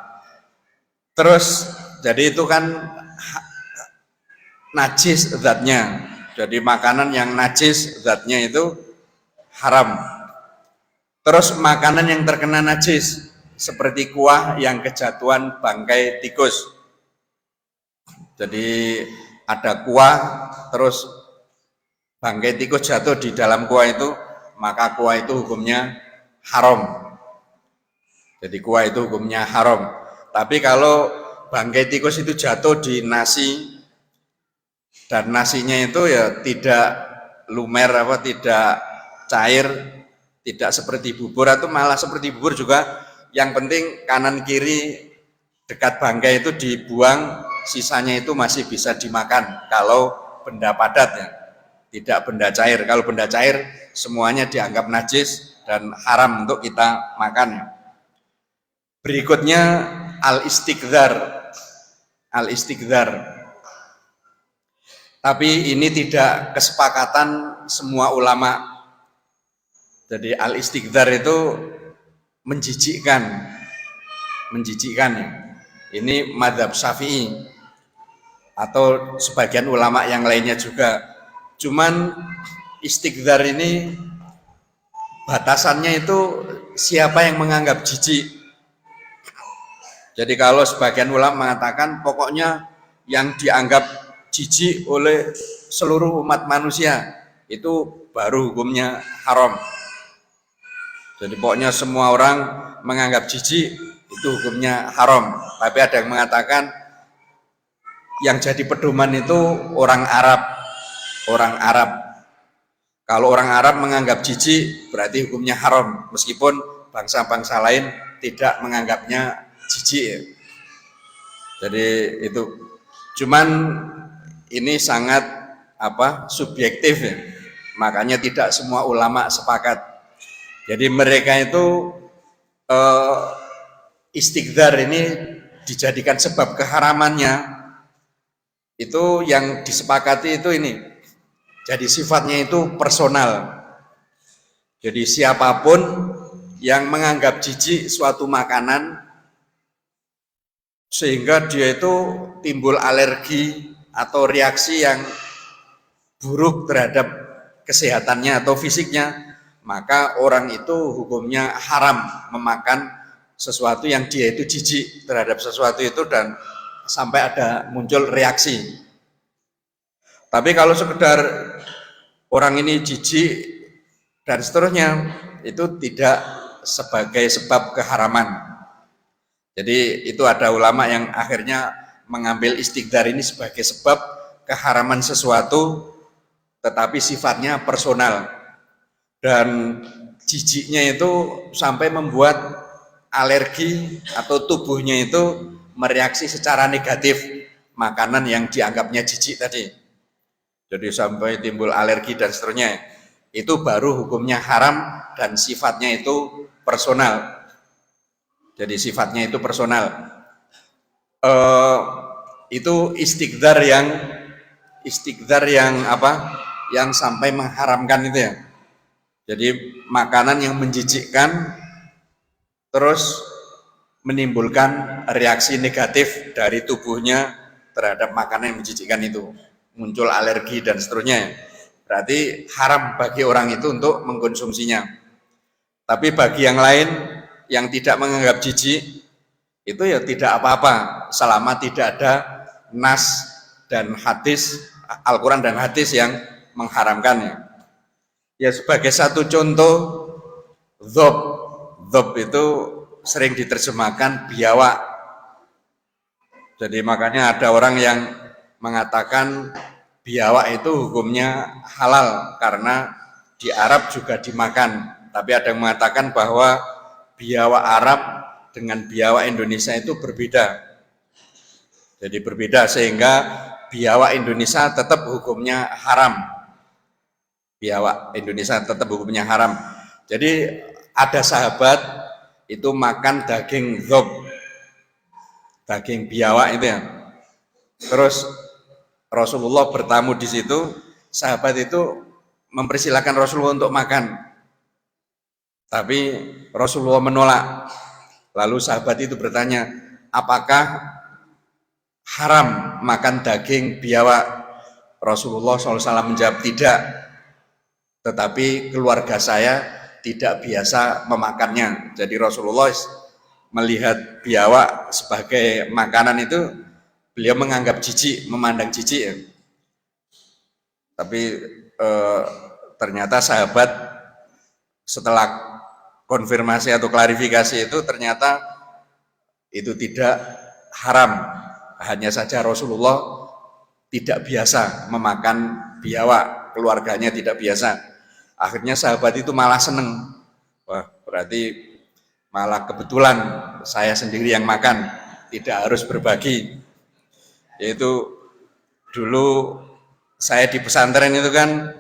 Speaker 3: Terus jadi itu kan najis zatnya. Jadi makanan yang najis zatnya itu haram. Terus makanan yang terkena najis seperti kuah yang kejatuhan bangkai tikus. Jadi ada kuah terus bangkai tikus jatuh di dalam kuah itu, maka kuah itu hukumnya haram. Jadi kuah itu hukumnya haram. Tapi kalau bangkai tikus itu jatuh di nasi dan nasinya itu ya tidak lumer, apa tidak cair, tidak seperti bubur atau malah seperti bubur juga, yang penting kanan kiri dekat bangkai itu dibuang, sisanya itu masih bisa dimakan kalau benda padat ya, tidak benda cair. Kalau benda cair semuanya dianggap najis dan haram untuk kita makan. Berikutnya al-istiqdzar. Al-istiqdzar. Tapi ini tidak kesepakatan semua ulama. Jadi al-istiqdzar itu menjijikkan ya. Ini mazhab Syafi'i atau sebagian ulama yang lainnya juga. Cuman istiqdzar ini batasannya itu siapa yang menganggap jijik. Jadi kalau sebagian ulama mengatakan pokoknya yang dianggap jijik oleh seluruh umat manusia itu baru hukumnya haram. Jadi pokoknya semua orang menganggap jijik itu hukumnya haram. Tapi ada yang mengatakan yang jadi pedoman itu orang Arab. Orang Arab. Kalau orang Arab menganggap jijik berarti hukumnya haram, meskipun bangsa-bangsa lain tidak menganggapnya jijik. Jadi itu cuman ini sangat subjektif ya. Makanya tidak semua ulama sepakat. Jadi mereka itu istiqdzar ini dijadikan sebab keharamannya itu yang disepakati itu ini. Jadi sifatnya itu personal. Jadi siapapun yang menganggap jijik suatu makanan sehingga dia itu timbul alergi atau reaksi yang buruk terhadap kesehatannya atau fisiknya, maka orang itu hukumnya haram memakan sesuatu yang dia itu jijik terhadap sesuatu itu dan sampai ada muncul reaksi. Tapi kalau sekedar orang ini jijik dan seterusnya, itu tidak sebagai sebab keharaman. Jadi itu ada ulama yang akhirnya mengambil istiqdzar ini sebagai sebab keharaman sesuatu tetapi sifatnya personal, dan jijiknya itu sampai membuat alergi atau tubuhnya itu mereaksi secara negatif makanan yang dianggapnya jijik tadi. Jadi sampai timbul alergi dan seterusnya, itu baru hukumnya haram dan sifatnya itu personal. Jadi sifatnya itu personal. Itu istiqdar yang apa? Yang sampai mengharamkan itu ya. Jadi makanan yang menjijikkan terus menimbulkan reaksi negatif dari tubuhnya terhadap makanan yang menjijikkan itu, muncul alergi dan seterusnya. Berarti haram bagi orang itu untuk mengkonsumsinya. Tapi bagi yang lain yang tidak menganggap jijik, itu ya tidak apa-apa selama tidak ada nas dan hadis, Al-Quran dan hadis yang mengharamkannya. Ya sebagai satu contoh, dhob itu sering diterjemahkan biawak. Jadi makanya ada orang yang mengatakan biawak itu hukumnya halal karena di Arab juga dimakan. Tapi ada yang mengatakan bahwa biawak Arab dengan biawak Indonesia itu berbeda. Jadi berbeda sehingga biawak Indonesia tetap hukumnya haram. Biawak Indonesia tetap hukumnya haram. Jadi ada sahabat itu makan daging dhob, daging biawak itu ya. Terus Rasulullah bertamu di situ, sahabat itu mempersilahkan Rasulullah untuk makan. Tapi Rasulullah menolak. Lalu sahabat itu bertanya, apakah haram makan daging biawak? Rasulullah SAW menjawab tidak, tetapi keluarga saya tidak biasa memakannya. Jadi Rasulullah melihat biawak sebagai makanan itu beliau menganggap jijik, memandang jijik ya. Tapi ternyata sahabat setelah konfirmasi atau klarifikasi itu ternyata itu tidak haram, hanya saja Rasulullah tidak biasa memakan biawak, keluarganya tidak biasa. Akhirnya sahabat itu malah seneng, wah berarti malah kebetulan saya sendiri yang makan, tidak harus berbagi. Yaitu dulu saya di pesantren itu kan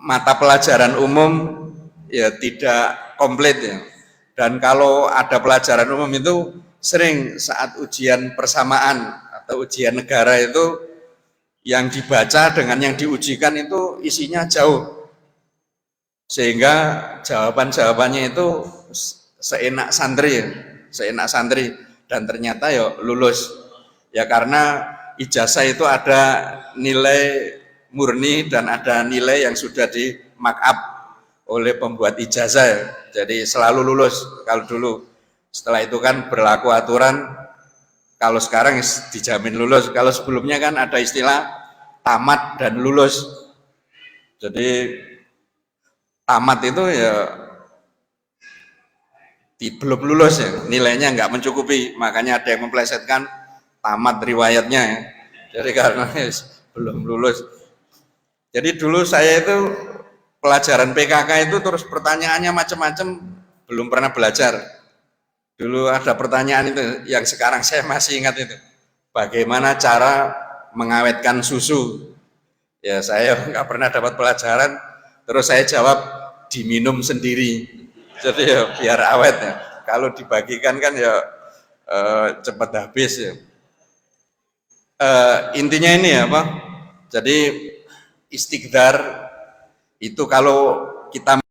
Speaker 3: mata pelajaran umum ya tidak komplit ya. Dan kalau ada pelajaran umum itu sering saat ujian persamaan atau ujian negara itu yang dibaca dengan yang diujikan itu isinya jauh. Sehingga jawaban-jawabannya itu seenak santri dan ternyata ya lulus. Ya karena ijazah itu ada nilai murni dan ada nilai yang sudah di mark up oleh pembuat ijazah ya. Jadi selalu lulus kalau dulu. Setelah itu kan berlaku aturan, kalau sekarang dijamin lulus. Kalau sebelumnya kan ada istilah tamat dan lulus. Jadi tamat itu ya belum lulus ya, nilainya nggak mencukupi, makanya ada yang memplesetkan tamat riwayatnya ya. Jadi karena belum lulus. Jadi dulu saya itu pelajaran PKK itu terus pertanyaannya macam-macam, belum pernah belajar. Dulu ada pertanyaan itu yang sekarang saya masih ingat itu, bagaimana cara mengawetkan susu. Ya saya nggak pernah dapat pelajaran. Terus saya jawab diminum sendiri, jadi ya biar awet ya. Kalau dibagikan kan ya cepat habis ya. Intinya ini ya Pak. Jadi istiqdar itu kalau kita